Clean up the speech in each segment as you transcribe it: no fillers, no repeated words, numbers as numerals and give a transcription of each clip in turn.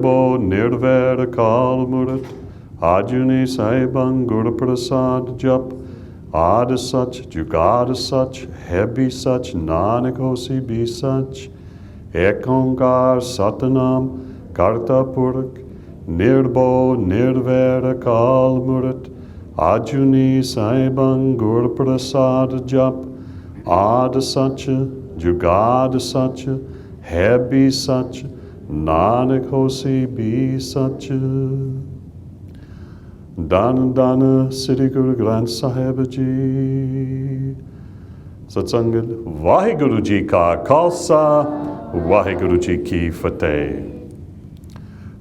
Nirbo Nirvera Kalmurit Ajuni Saibang Guru Prasad Jap Ada Sach Jugada Sach Hebi Sach Nanak Hosi Bi Sach Ekonkar Satanam Karta Purak Nirbo Nirvera Kalmurit Ajuni Saibang Guru Prasad Jap Ada Sacha Jugada Sacha Hebi Sacha Nanak Hosi Bi Sacha. Dana Dana Sri Guru Granth Sahib Ji. Satsangat Vaheguru Ji Ka Khalsa, Vaheguru Ji Ki Fateh.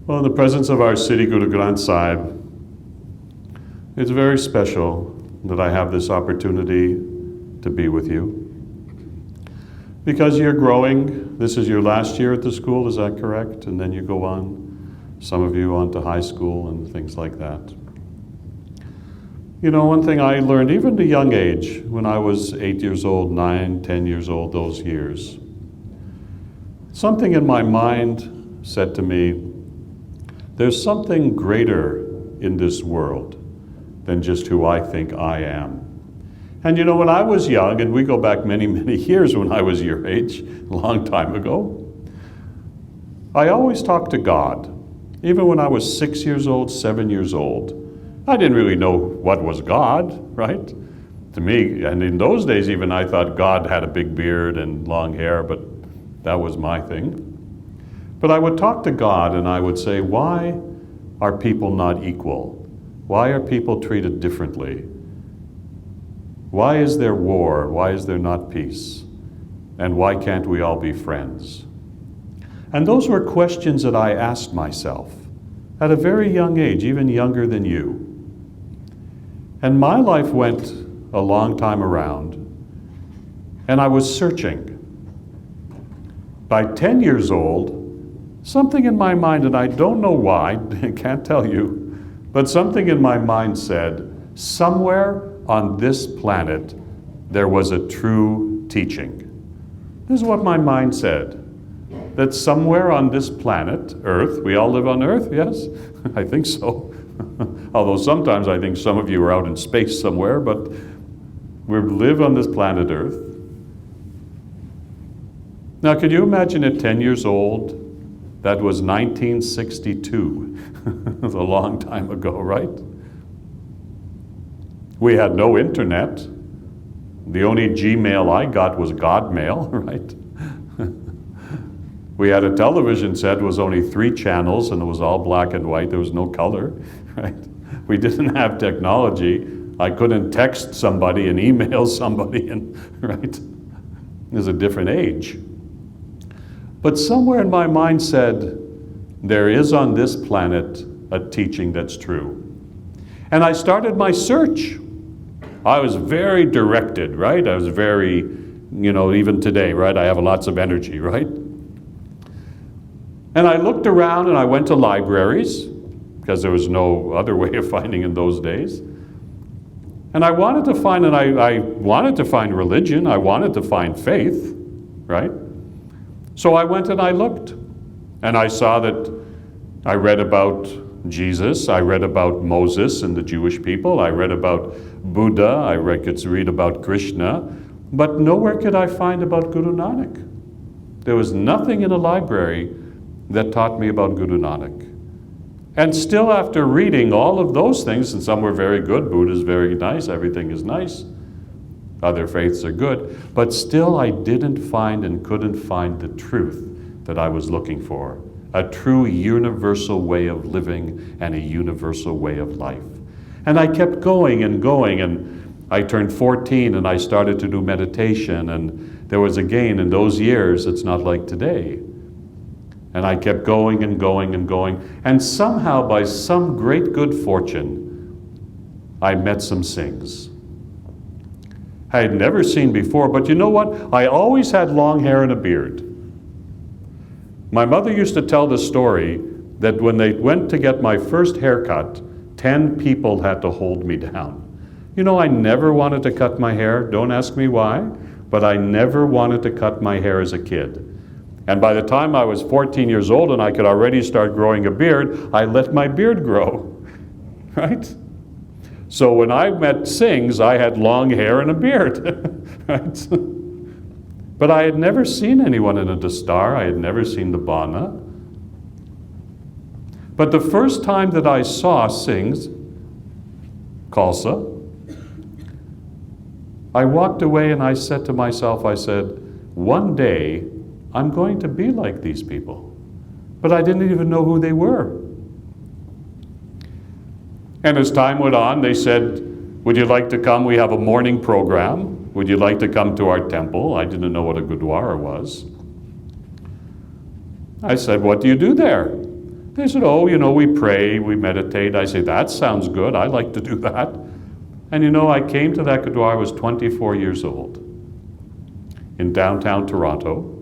Well, in the presence of our Sri Guru Granth Sahib, it's very special that I have this opportunity to be with you. Because you're growing, this is your last year at the school, is that correct? And then you go on, some of you on to high school and things like that. You know, one thing I learned, even at a young age, when I was 8 years old, 9, 10 years old, those years, something in my mind said to me, there's something greater in this world than just who I think I am. And you know, when I was young, and we go back many, many years when I was your age, a long time ago, I always talked to God. Even when I was 6 years old, 7 years old, I didn't really know what was God, right? To me, and in those days even, I thought God had a big beard and long hair, but that was my thing. But I would talk to God and I would say, why are people not equal? Why are people treated differently? Why is there war? Why is there not peace? And why can't we all be friends? And those were questions that I asked myself at a very young age, even younger than you. And my life went a long time around, and I was searching. By 10 years old, something in my mind, and I don't know why, I can't tell you, but something in my mind said, somewhere on this planet, there was a true teaching. This is what my mind said, that somewhere on this planet, Earth, we all live on Earth, yes? I think so. Although sometimes I think some of you are out in space somewhere, but we live on this planet Earth. Now, could you imagine at 10 years old, that was 1962. It was a long time ago, right? We had no internet. The only Gmail I got was Godmail, right? We had a television set, it was only 3 channels, and it was all black and white. There was no color, right? We didn't have technology. I couldn't text somebody and email somebody, and right? It was a different age. But somewhere in my mind said, there is on this planet a teaching that's true. And I started my search. I was very directed, right? I was very, you know, even today, right? I have lots of energy, right? And I looked around and I went to libraries, because there was no other way of finding in those days. And I wanted to find, and I wanted to find religion, I wanted to find faith, right? So I went and I looked, and I saw that I read about Jesus, I read about Moses and the Jewish people, I read about Buddha, could read about Krishna, but nowhere could I find about Guru Nanak. There was nothing in a library that taught me about Guru Nanak. And still after reading all of those things, and some were very good, Buddha's very nice, everything is nice, other faiths are good, but still I didn't find and couldn't find the truth that I was looking for. A true universal way of living and a universal way of life. And I kept going, and I turned 14 and I started to do meditation, and there was again, in those years, it's not like today. And I kept going and going and going, and somehow by some great good fortune, I met some Singhs. I had never seen before, but you know what? I always had long hair and a beard. My mother used to tell the story that when they went to get my first haircut, 10 people had to hold me down. You know, I never wanted to cut my hair. Don't ask me why, but I never wanted to cut my hair as a kid. And by the time I was 14 years old and I could already start growing a beard, I let my beard grow, right? So when I met Singhs, I had long hair and a beard, right? But I had never seen anyone in a dastar. I had never seen the bana. But the first time that I saw Singhs, Khalsa, I walked away and I said to myself, I said, one day I'm going to be like these people. But I didn't even know who they were. And as time went on, they said, would you like to come? We have a morning program. Would you like to come to our temple? I didn't know what a gurdwara was. I said, what do you do there? They said, oh, we pray, we meditate. I say, that sounds good. I like to do that. And I came to that gurdwara, I was 24 years old in downtown Toronto.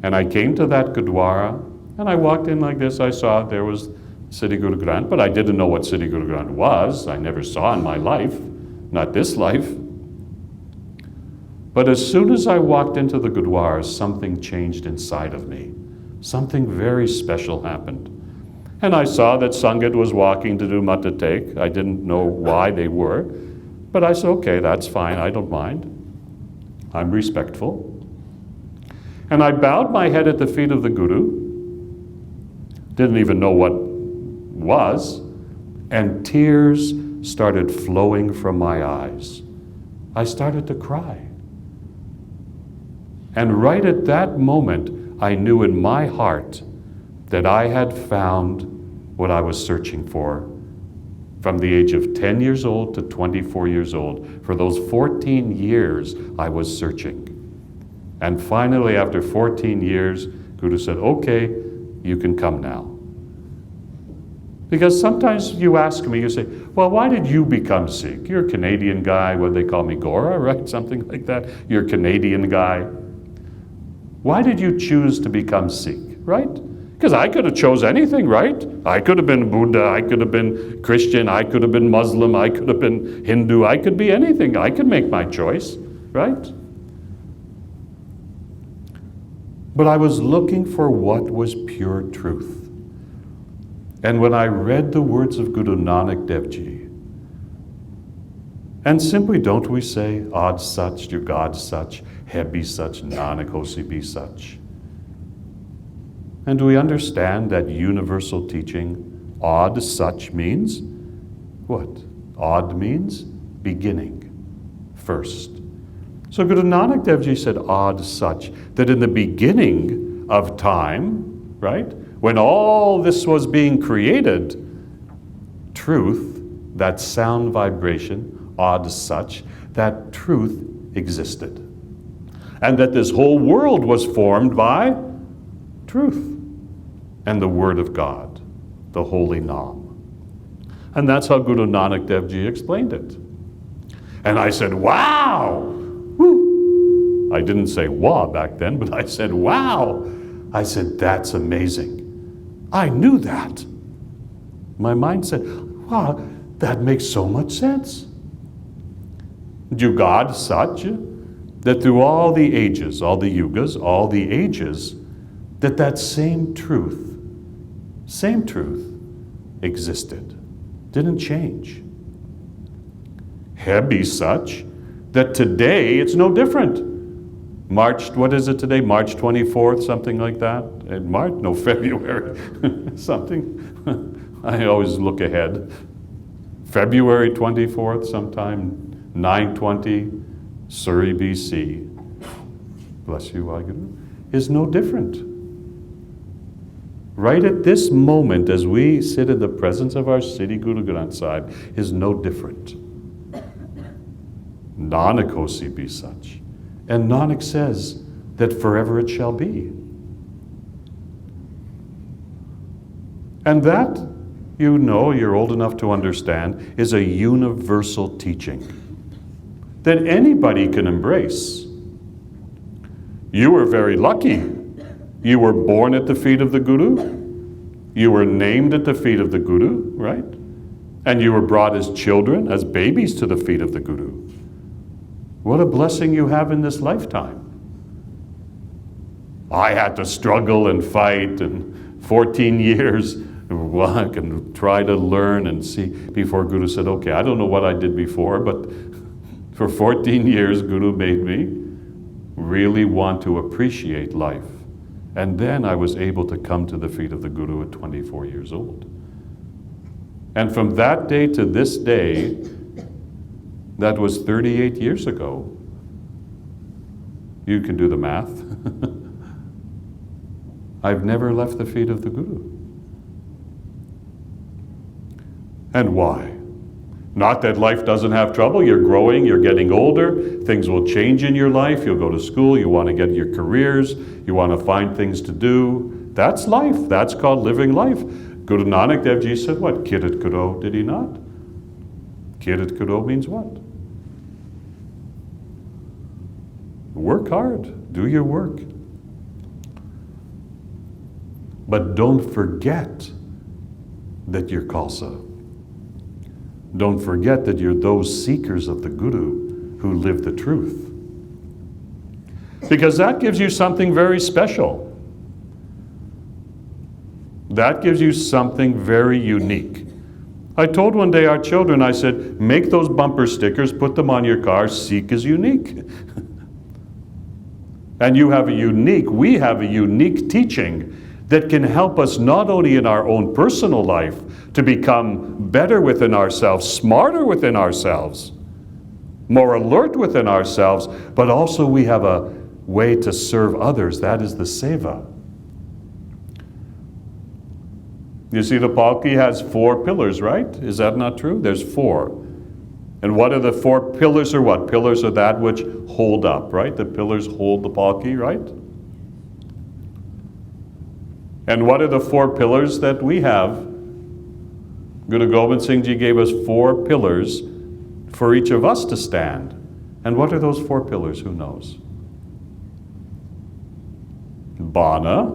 And I came to that gurdwara, and I walked in like this. I saw there was Sri Guru Granth, but I didn't know what Sri Guru Granth was. I never saw in my life, not this life. But as soon as I walked into the gurdwara, something changed inside of me. Something very special happened. And I saw that Sangat was walking to do Matatek. I didn't know why they were, but I said, okay, that's fine, I don't mind. I'm respectful. And I bowed my head at the feet of the Guru, didn't even know what was, and tears started flowing from my eyes. I started to cry. And right at that moment, I knew in my heart that I had found what I was searching for from the age of 10 years old to 24 years old. For those 14 years, I was searching. And finally, after 14 years, Guru said, okay, you can come now. Because sometimes you ask me, you say, well, why did you become Sikh? You're a Canadian guy, what they call me, Gora, right? Something like that. You're a Canadian guy. Why did you choose to become Sikh, right? Because I could have chose anything, right? I could have been Buddha, I could have been Christian, I could have been Muslim, I could have been Hindu, I could be anything. I could make my choice, right? But I was looking for what was pure truth. And when I read the words of Guru Nanak Dev Ji, and simply don't we say, Ad Sach, Jugad Sach, Hai Bhi Sach, Nanak Hosi Bhi Sach. And do we understand that universal teaching, Ad Sach means what? Ad means beginning, first. So Guru Nanak Dev Ji said, Ad Sach, that in the beginning of time, right, when all this was being created, truth, that sound vibration, Ad Sach, that truth existed. And that this whole world was formed by truth and the Word of God, the Holy Naam. And that's how Guru Nanak Dev Ji explained it. And I said, wow! Woo! I didn't say wah back then, but I said, wow! I said, that's amazing. I knew that. My mind said, wow, that makes so much sense. Jugad Sach, that through all the ages, all the yugas, all the ages, that same truth existed, didn't change. Hai Bhi Sach, that today it's no different. March, what is it today? March 24th, something like that? March? No, February, something. I always look ahead. February 24th, sometime, 9/20, Surrey, BC, bless you, Waheguru, is no different. Right at this moment, as we sit in the presence of our Sri Guru Granth Sahib, is no different. Nanak Hosi Bhi Sach. And Nanak says that forever it shall be. And that, you're old enough to understand, is a universal teaching that anybody can embrace. You were very lucky. You were born at the feet of the Guru. You were named at the feet of the Guru, right? And you were brought as children, as babies to the feet of the Guru. What a blessing you have in this lifetime. I had to struggle and fight and 14 years walk and try to learn and see before Guru said, okay, I don't know what I did before, but for 14 years Guru made me really want to appreciate life. And then I was able to come to the feet of the Guru at 24 years old. And from that day to this day, that was 38 years ago. You can do the math. I've never left the feet of the Guru. And why? Not that life doesn't have trouble. You're growing, you're getting older, things will change in your life. You'll go to school, you want to get your careers, you want to find things to do. That's life. That's called living life. Guru Nanak Dev Ji said what? Kirat karo, did he not? Kirat karo means what? Work hard. Do your work. But don't forget that you're Khalsa. Don't forget that you're those seekers of the Guru who live the truth. Because that gives you something very special. That gives you something very unique. I told one day our children, I said, make those bumper stickers, put them on your car, Sikh is unique. And we have a unique teaching that can help us not only in our own personal life to become better within ourselves, smarter within ourselves, more alert within ourselves, but also we have a way to serve others. That is the seva. You see, the palki has 4 pillars, right? Is that not true? There's 4. And what are the 4 pillars or what? Pillars are that which hold up, right? The pillars hold the palki, right? And what are the 4 pillars that we have? Guru Gobind Singh Ji gave us 4 pillars for each of us to stand. And what are those 4 pillars? Who knows? Bana,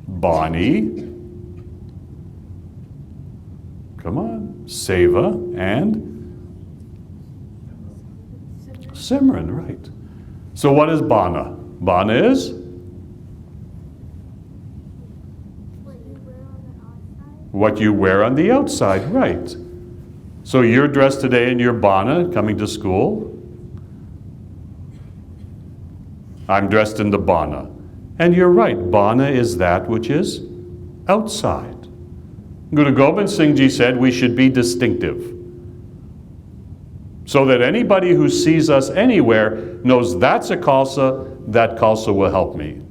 Bani, come on, Seva, and Simran, right. So what is Bana? Bana is? What you wear on the outside, right. So you're dressed today in your Bana, coming to school. I'm dressed in the Bana. And you're right, Bana is that which is outside. Guru Gobind Singh Ji said we should be distinctive. So that anybody who sees us anywhere knows that's a Khalsa, that Khalsa will help me.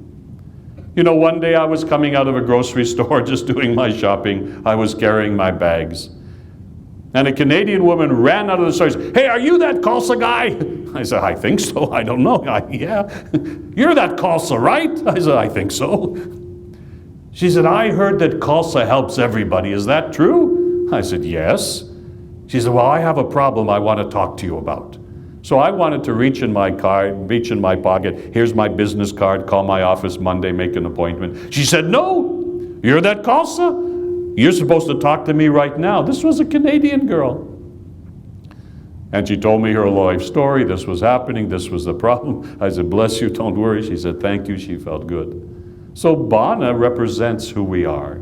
You know, one day I was coming out of a grocery store just doing my shopping. I was carrying my bags. And a Canadian woman ran out of the store and said, hey, are you that Khalsa guy? I said, I think so. I don't know. Yeah. You're that Khalsa, right? I said, I think so. She said, I heard that Khalsa helps everybody. Is that true? I said, yes. She said, well, I have a problem I want to talk to you about. So I wanted to reach in my pocket. Here's my business card. Call my office Monday, make an appointment. She said, no, you're that Khalsa. You're supposed to talk to me right now. This was a Canadian girl. And she told me her life story. This was happening. This was the problem. I said, bless you, don't worry. She said, thank you. She felt good. So Bana represents who we are.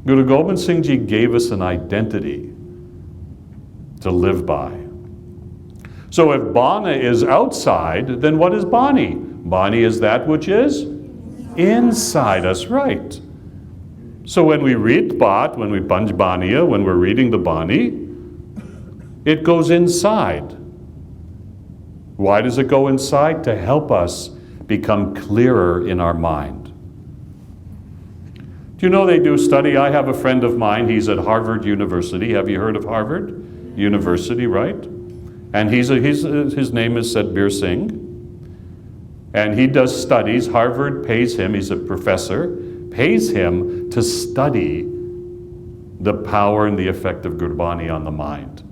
Guru Gobind Singh Ji gave us an identity to live by. So if Bana is outside, then what is Bani? Bani is that which is inside us, right. So when we read Bhat, when we Panj Baniya, when we're reading the Bani, it goes inside. Why does it go inside? To help us become clearer in our mind. Do you know they do study? I have a friend of mine, he's at Harvard University. Have you heard of Harvard University, right? And his name is Sadhbir Singh. And he does studies. Harvard pays him, he's a professor, pays him to study the power and the effect of Gurbani on the mind.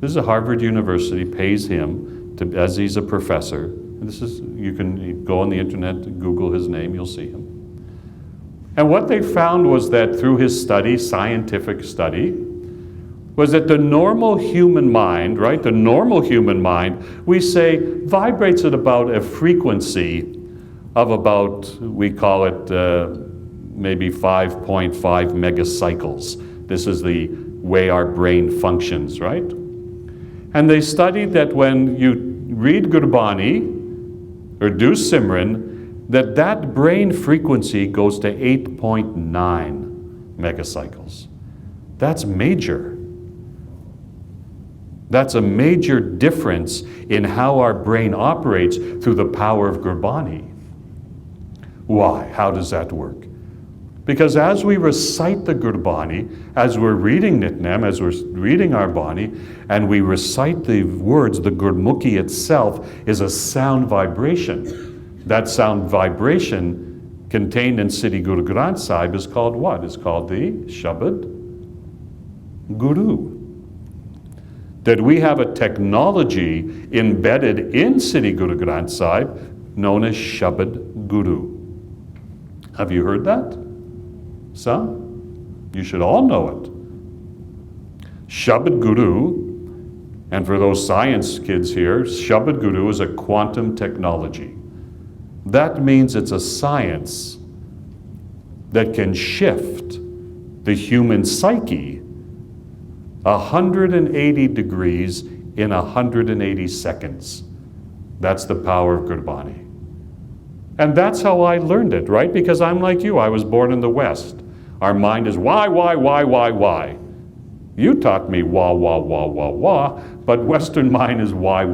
This is a Harvard University, pays him to, as he's a professor. And this is, you can go on the internet, Google his name, you'll see him. And what they found was that through his study, scientific study, was that the normal human mind, right, the normal human mind, we say vibrates at about a frequency of about, we call it maybe 5.5 megacycles. This is the way our brain functions, right? And they studied that when you read Gurbani or do Simran, that brain frequency goes to 8.9 megacycles. That's major. That's a major difference in how our brain operates through the power of Gurbani. Why? How does that work? Because as we recite the Gurbani, as we're reading Nitnem, as we're reading our Bani, and we recite the words, the Gurmukhi itself is a sound vibration. That sound vibration contained in Sri Guru Granth Sahib is called what? It's called the Shabad Guru. That we have a technology embedded in Sri Guru Granth Sahib known as Shabad Guru. Have you heard that? Some? You should all know it. Shabad Guru, and for those science kids here, Shabad Guru is a quantum technology. That means it's a science that can shift the human psyche 180 degrees in 180 seconds. That's the power of Gurbani. And that's how I learned it, right? Because I'm like you, I was born in the West. Our mind is why? You taught me wah, but Western mind is why.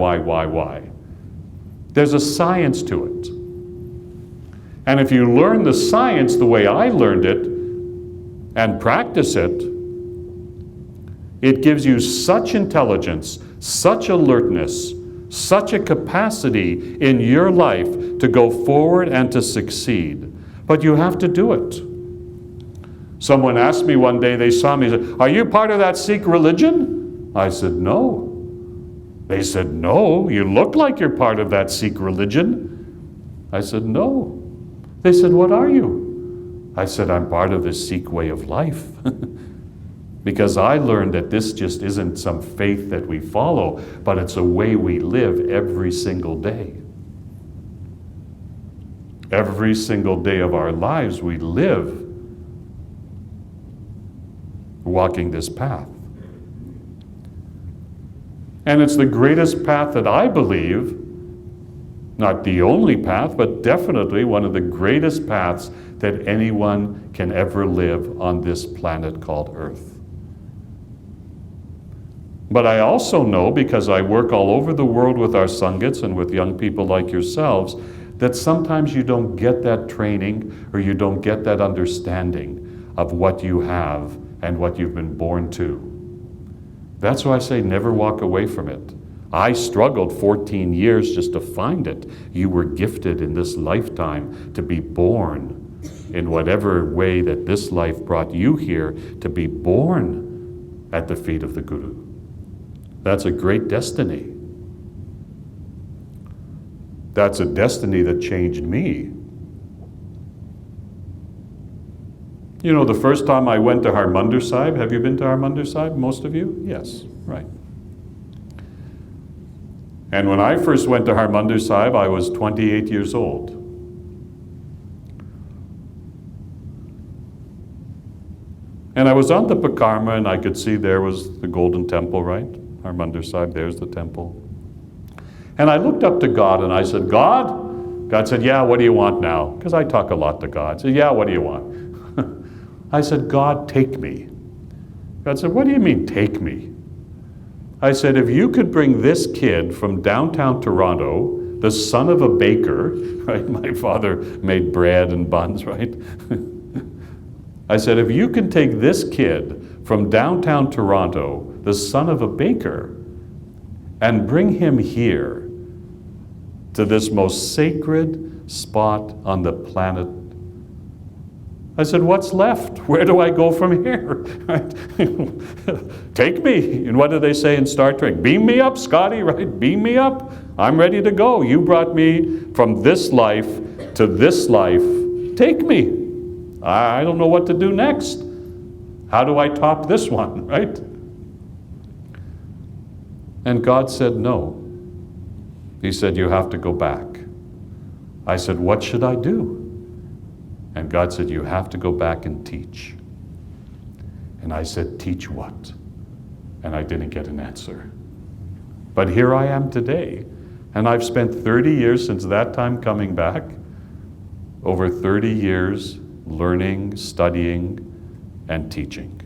There's a science to it. And if you learn the science the way I learned it and practice it, it gives you such intelligence, such alertness, such a capacity in your life to go forward and to succeed. But you have to do it. Someone asked me one day, they saw me, said, "Are you part of that Sikh religion?" I said, "No." They said, "No, you look like you're part of that Sikh religion." I said, "No." They said, "What are you?" I said, "I'm part of the Sikh way of life." Because I learned that this just isn't some faith that we follow, but it's a way we live every single day. Every single day of our lives we live walking this path. And it's the greatest path that I believe, not the only path, but definitely one of the greatest paths that anyone can ever live on this planet called Earth. But I also know, because I work all over the world with our Sangats and with young people like yourselves, that sometimes you don't get that training or you don't get that understanding of what you have and what you've been born to. That's why I say never walk away from it. I struggled 14 years just to find it. You were gifted in this lifetime to be born in whatever way that this life brought you here, to be born at the feet of the Guru. That's a great destiny. That's a destiny that changed me. You know, the first time I went to Harmandir Sahib, have you been to Harmandir Sahib, most of you? Yes, right. And when I first went to Harmandir Sahib, I was 28 years old. And I was on the Pakarma and I could see there was the Golden Temple, right? Harmandir Sahib, there's the temple. And I looked up to God and I said, "God?" God said, "Yeah, what do you want now?" Because I talk a lot to God. I said, "Yeah, what do you want?" I said, "God, take me." God said, "What do you mean, take me?" I said, "If you could bring this kid from downtown Toronto, the son of a baker," right? My father made bread and buns, right? I said, "If you can take this kid from downtown Toronto, the son of a baker, and bring him here to this most sacred spot on the planet," I said, "What's left? Where do I go from here?" Right? Take me. And what do they say in Star Trek? Beam me up, Scotty, right? Beam me up. I'm ready to go. You brought me from this life to this life. Take me. I don't know what to do next. How do I top this one, right? And God said no. He said, you have to go back. I said, what should I do? And God said, you have to go back and teach. And I said, teach what? And I didn't get an answer. But here I am today. And I've spent 30 years since that time coming back, over 30 years learning, studying, and teaching.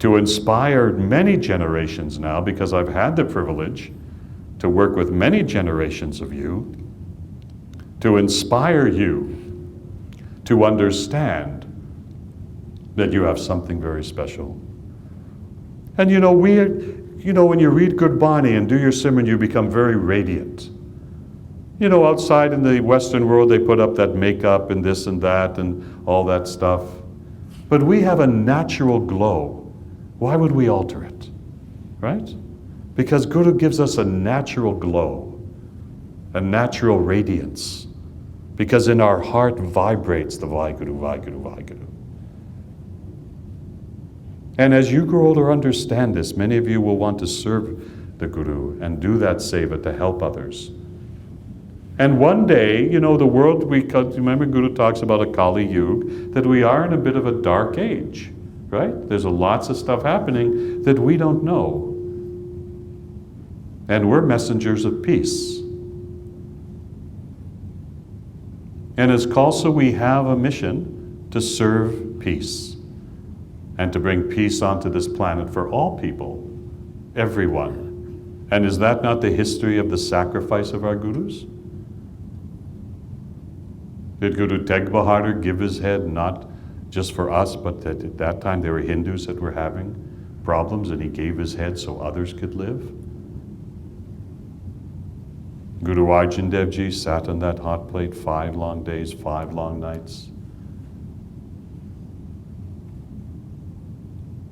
To inspire many generations now, because I've had the privilege to work with many generations of you, to inspire you to understand that you have something very special. And when you read Gurbani and do your simran, you become very radiant. Outside in the Western world, they put up that makeup and this and that and all that stuff. But we have a natural glow. Why would we alter it? Right? Because Guru gives us a natural glow, a natural radiance. Because in our heart vibrates the Vaheguru, Vaheguru, Vaheguru. And as you grow older, understand this. Many of you will want to serve the Guru and do that seva to help others. And one day, the world, remember Guru talks about a Kali Yuga, that we are in a bit of a dark age, right? There's lots of stuff happening that we don't know. And we're messengers of peace. And as Khalsa, we have a mission to serve peace and to bring peace onto this planet for all people, everyone. And is that not the history of the sacrifice of our Gurus? Did Guru Tegh Bahadur give his head not just for us, but that at that time there were Hindus that were having problems and he gave his head so others could live? Guru Arjan Dev Ji sat on that hot plate 5 long days, 5 long nights,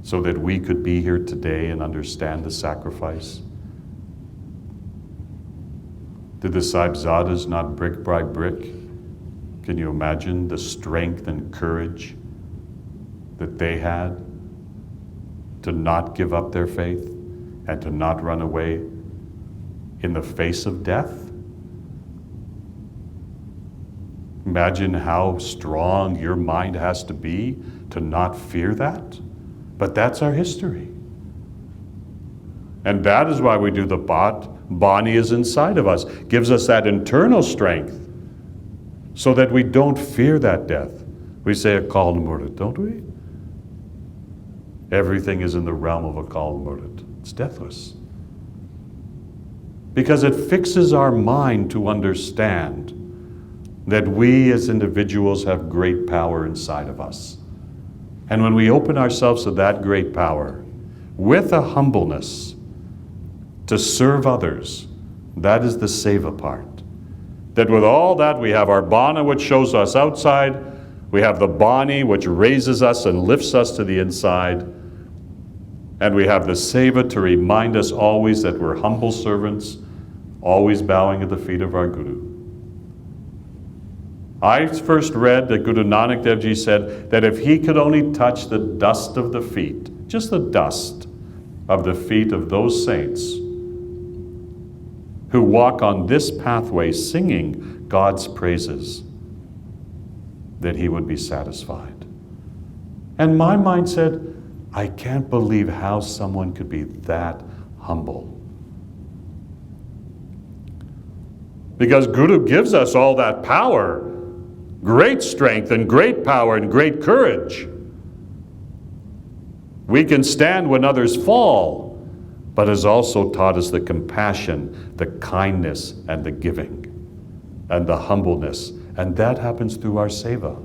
so that we could be here today and understand the sacrifice. Did the Sahibzadas not brick by brick? Can you imagine the strength and courage that they had to not give up their faith and to not run away in the face of death? Imagine how strong your mind has to be to not fear that. But that's our history. And that is why we do the Bani is inside of us, gives us that internal strength so that we don't fear that death. We say Akal Murdat, don't we? Everything is in the realm of Akal Murdat. It's deathless. Because it fixes our mind to understand that we as individuals have great power inside of us. And when we open ourselves to that great power, with a humbleness to serve others, that is the seva part. That with all that, we have our Bana, which shows us outside, we have the Bani, which raises us and lifts us to the inside, and we have the seva to remind us always that we're humble servants, always bowing at the feet of our Guru. I first read that Guru Nanak Dev Ji said that if he could only touch the dust of the feet, just the dust of the feet of those saints who walk on this pathway singing God's praises, that he would be satisfied. And my mind said, I can't believe how someone could be that humble. Because Guru gives us all that power, great strength and great power and great courage. We can stand when others fall, but has also taught us the compassion, the kindness, and the giving, and the humbleness. And that happens through our seva.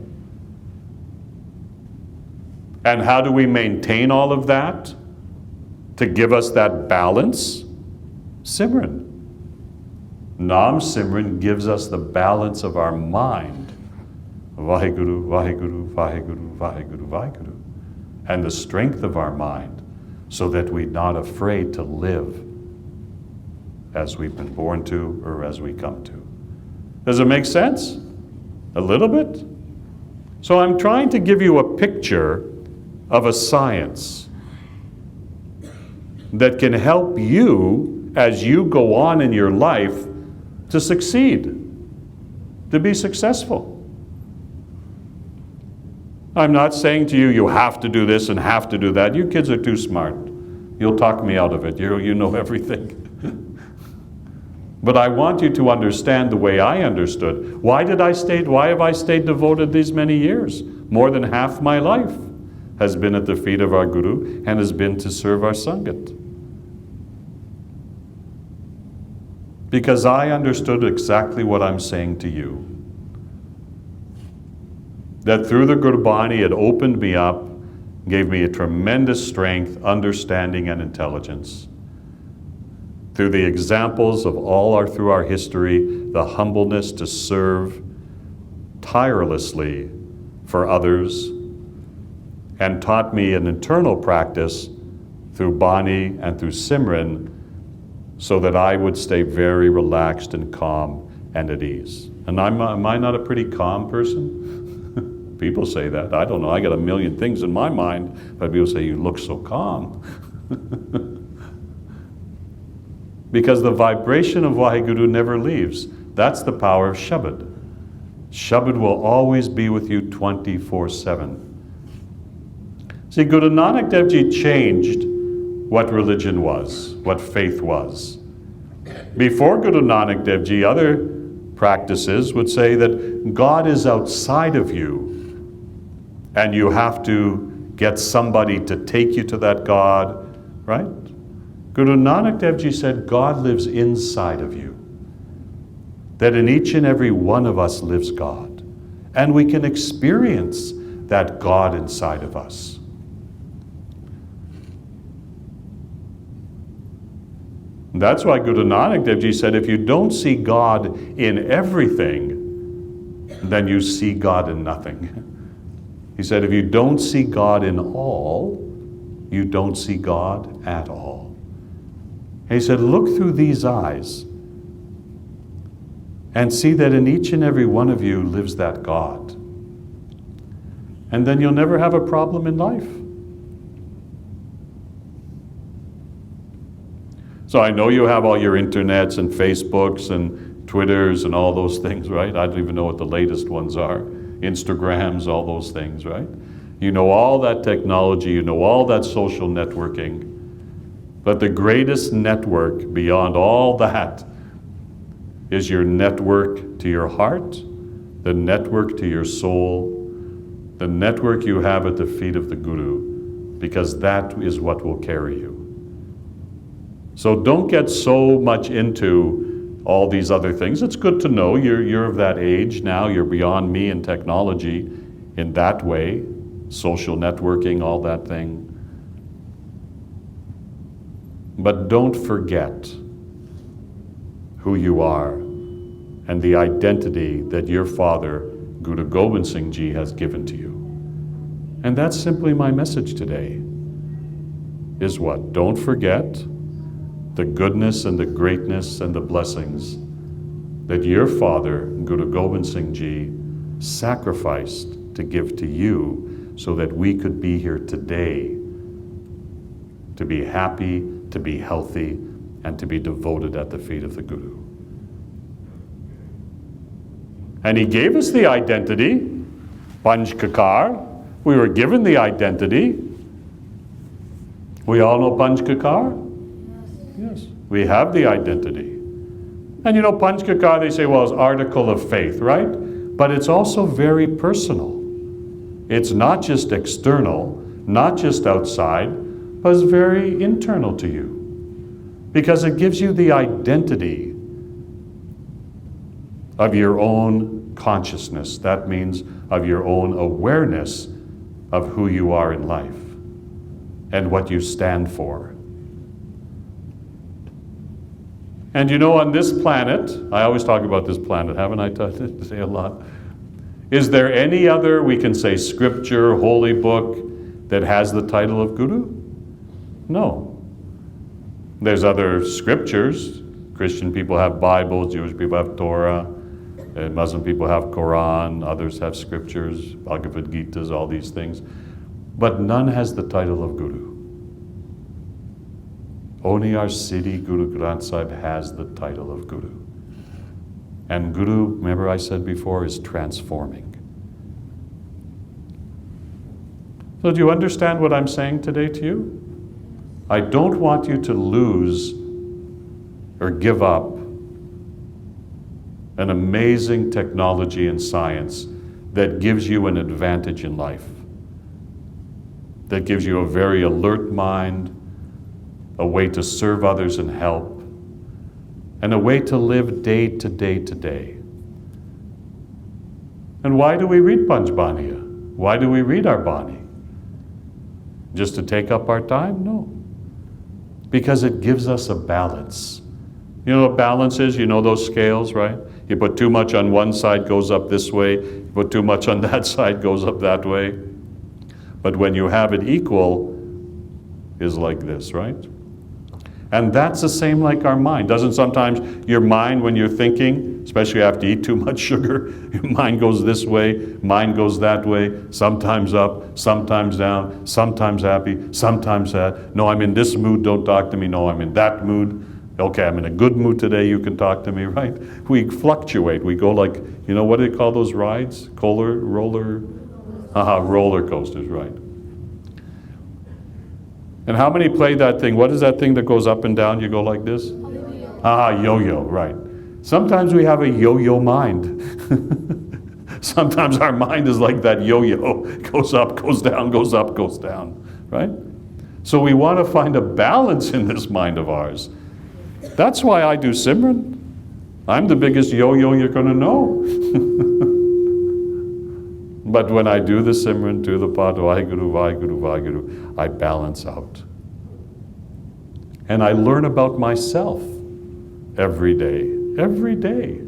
And how do we maintain all of that to give us that balance? Simran. Naam Simran gives us the balance of our mind. Vaheguru, Vaheguru, Vaheguru, Vaheguru, Vaheguru. And the strength of our mind, so that we're not afraid to live as we've been born to or as we come to. Does it make sense? A little bit? So I'm trying to give you a picture of a science that can help you as you go on in your life to succeed, to be successful. I'm not saying to you, you have to do this and have to do that. You kids are too smart. You'll talk me out of it. You know everything. But I want you to understand the way I understood. Why have I stayed devoted these many years? More than half my life has been at the feet of our Guru and has been to serve our Sangat. Because I understood exactly what I'm saying to you. That through the Gurbani it opened me up, gave me a tremendous strength, understanding, and intelligence. Through the examples of through our history, the humbleness to serve tirelessly for others, and taught me an internal practice through Bani and through Simran, so that I would stay very relaxed and calm and at ease. And am I not a pretty calm person? People say that. I don't know. I got a million things in my mind, but people say, you look so calm. Because the vibration of Vaheguru never leaves. That's the power of Shabad. Shabad will always be with you 24/7. See, Guru Nanak Dev Ji changed what religion was, what faith was. Before Guru Nanak Dev Ji, other practices would say that God is outside of you and you have to get somebody to take you to that God, right? Guru Nanak Dev Ji said God lives inside of you. That in each and every one of us lives God. And we can experience that God inside of us. That's why Guru Nanak Dev Ji said, if you don't see God in everything, then you see God in nothing. He said, if you don't see God in all, you don't see God at all. And he said, look through these eyes and see that in each and every one of you lives that God. And then you'll never have a problem in life. So I know you have all your internets and Facebooks and Twitters and all those things, right? I don't even know what the latest ones are. Instagrams, all those things, right? You know all that technology, you know all that social networking. But the greatest network beyond all that is your network to your heart, the network to your soul, the network you have at the feet of the Guru, because that is what will carry you. So don't get so much into all these other things. It's good to know you're of that age now, you're beyond me in technology in that way, social networking, all that thing. But don't forget who you are and the identity that your father, Guru Gobind Singh Ji, has given to you. And that's simply my message today, is what? Don't forget the goodness and the greatness and the blessings that your father, Guru Gobind Singh Ji, sacrificed to give to you so that we could be here today, to be happy, to be healthy, and to be devoted at the feet of the Guru. And he gave us the identity, Panj Kakar. We were given the identity. We all know Panj Kakar? Yes. We have the identity. And you know, Panj Kakar, they say, well, it's article of faith, right? But it's also very personal. It's not just external, not just outside, but it's very internal to you. Because it gives you the identity of your own consciousness. That means of your own awareness of who you are in life and what you stand for. And you know, on this planet, I always talk about this planet, haven't I say a lot? Is there any other, we can say, scripture, holy book that has the title of Guru? No. There's other scriptures. Christian people have Bibles, Jewish people have Torah, Muslim people have Quran, others have scriptures, Bhagavad Gitas, all these things. But none has the title of Guru. Only our Siddhi Guru Granth Sahib has the title of Guru. And Guru, remember I said before, is transforming. So do you understand what I'm saying today to you? I don't want you to lose or give up an amazing technology and science that gives you an advantage in life, that gives you a very alert mind, a way to serve others and help, and a way to live day to day to day. And why do we read Panchbaniya? Why do we read our Bani? Just to take up our time? No. Because it gives us a balance. You know what balance is? You know those scales, right? You put too much on one side, goes up this way. You put too much on that side, goes up that way. But when you have it equal, is like this, right? And that's the same like our mind. Doesn't sometimes your mind, when you're thinking, especially after you eat too much sugar, your mind goes this way, mind goes that way, sometimes up, sometimes down, sometimes happy, sometimes sad. No, I'm in this mood, don't talk to me. No, I'm in that mood. Okay, I'm in a good mood today, you can talk to me, right? We fluctuate. We go like, you know, what do they call those rides? Roller coasters, right? And how many play that thing? What is that thing that goes up and down? You go like this? Yo-yo, right. Sometimes we have a yo-yo mind. Sometimes our mind is like that yo-yo. Goes up, goes down, goes up, goes down, right? So we want to find a balance in this mind of ours. That's why I do Simran. I'm the biggest yo-yo you're going to know. But when I do the Simran, do the Pad, Vaheguru, Vaheguru, Vaheguru, I balance out. And I learn about myself every day. Every day.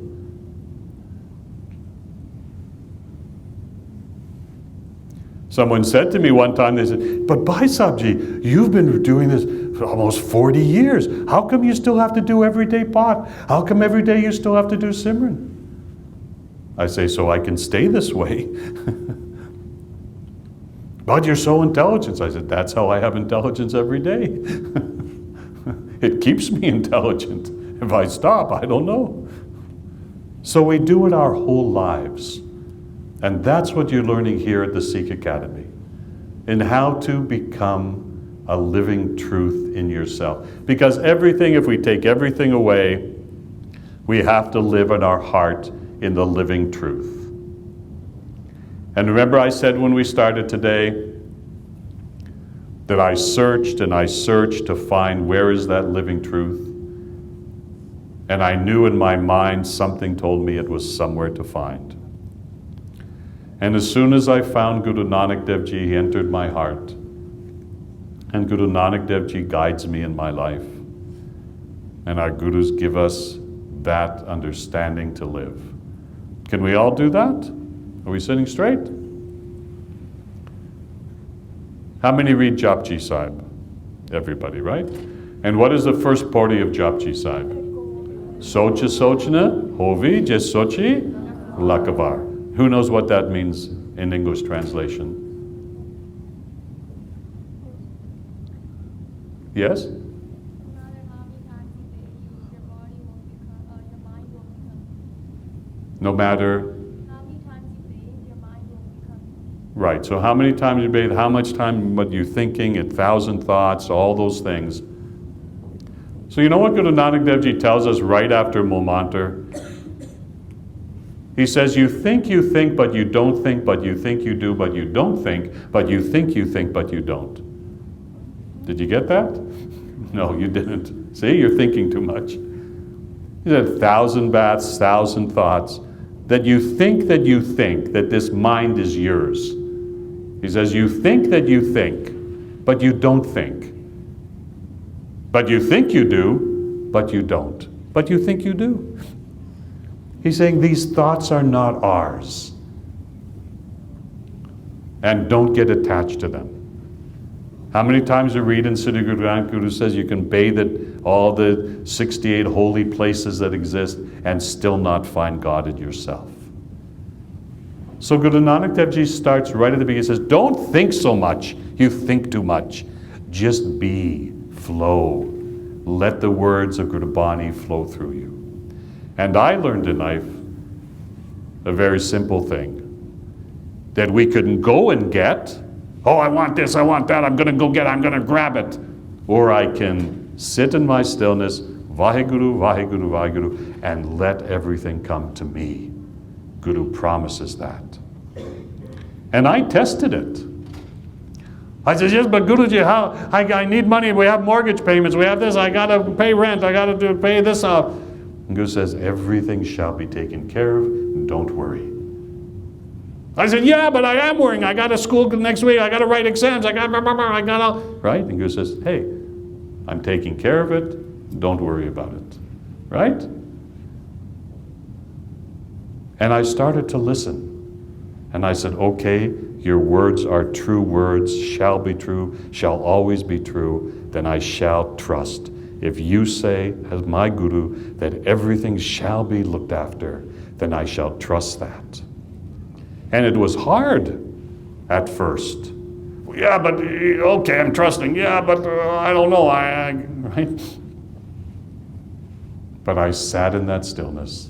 Someone said to me one time, they said, but Bhai Sahibji, you've been doing this for almost 40 years. How come you still have to do everyday Pad? How come every day you still have to do Simran? I say, so I can stay this way. But you're so intelligent. I said, that's how I have intelligence every day. It keeps me intelligent. If I stop, I don't know. So we do it our whole lives. And that's what you're learning here at the Sikh Academy. In how to become a living truth in yourself. Because everything, if we take everything away, we have to live in our heart in the living truth. And remember I said when we started today that I searched and I searched to find where is that living truth. And I knew in my mind something told me it was somewhere to find. And as soon as I found Guru Nanak Dev Ji, he entered my heart. And Guru Nanak Dev Ji guides me in my life. And our Gurus give us that understanding to live. Can we all do that? Are we sitting straight? How many read Japji Sahib? Everybody, right? And what is the first pauri of Japji Sahib? Socha sochna, hovi je sochi lakavar. Who knows what that means in English translation? Yes? No matter how many times you bathe, your mind will become. Right, so how many times you bathe, how much time what you're thinking, 1,000 thoughts, all those things. So you know what Guru Nanak Dev Ji tells us right after Mumantar? He says, you think, but you don't think, but you think you do, but you don't think, but you think, but you don't. Did you get that? No, you didn't. See, you're thinking too much. He said 1,000 baths, 1,000 thoughts, that you think that this mind is yours. He says, you think, but you don't think. But you think you do, but you don't. But you think you do. He's saying these thoughts are not ours. And don't get attached to them. How many times you read in Siddhi Guru Granth Guru says you can bathe at all the 68 holy places that exist and still not find God in yourself. So Guru Nanak Dev Ji starts right at the beginning. He says, don't think so much. You think too much. Just be, flow. let the words of Guru Bani flow through you. And I learned in life a very simple thing, that we couldn't go and get, oh, I want this, I want that, I'm gonna go get it, I'm gonna grab it. Or I can sit in my stillness, Vaheguru, Vaheguru, Vaheguru, and let everything come to me. Guru promises that. And I tested it. I said, yes, but Guruji, how, I need money, we have mortgage payments, we have this, I gotta pay rent, I gotta pay this up. And Guru says, everything shall be taken care of, don't worry. I said, yeah, but I am worrying, I got a school next week, I gotta write exams, I got all, right? And Guru says, hey, I'm taking care of it, don't worry about it, right? And I started to listen. And I said, okay, your words are true words, shall be true, shall always be true, then I shall trust. If you say, as my Guru, that everything shall be looked after, then I shall trust that. And it was hard at first. Yeah, but okay, I'm trusting. Yeah, but I don't know, right? But I sat in that stillness.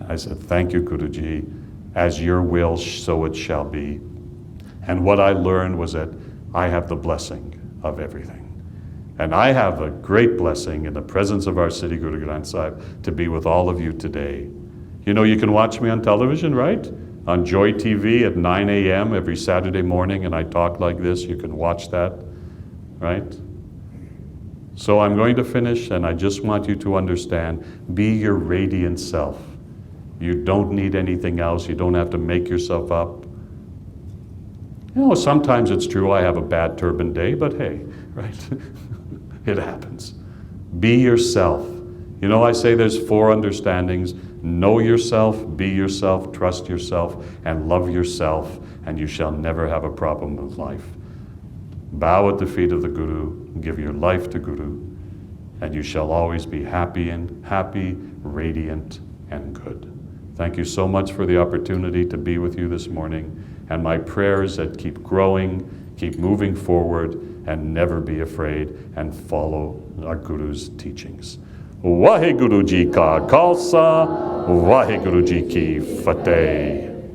I said, thank you, Guruji. As your will, so it shall be. And what I learned was that I have the blessing of everything. And I have a great blessing in the presence of our Siddhi Guru Granth Sahib to be with all of you today. You know, you can watch me on television, right? On Joy TV at 9 a.m. every Saturday morning, and I talk like this. You can watch that, right? So I'm going to finish, and I just want you to understand, be your radiant self. You don't need anything else. You don't have to make yourself up. You know, sometimes it's true I have a bad turban day, but hey, right? It happens. Be yourself. You know, I say there's 4 understandings. Know yourself, be yourself, trust yourself, and love yourself, and you shall never have a problem with life. Bow at the feet of the Guru, give your life to Guru, and you shall always be happy, radiant, and good. Thank you so much for the opportunity to be with you this morning. And my prayer is that keep growing, keep moving forward, and never be afraid, and follow our Guru's teachings. Vaheguru Ji Ka Khalsa, Vaheguru Ji Ki Fateh.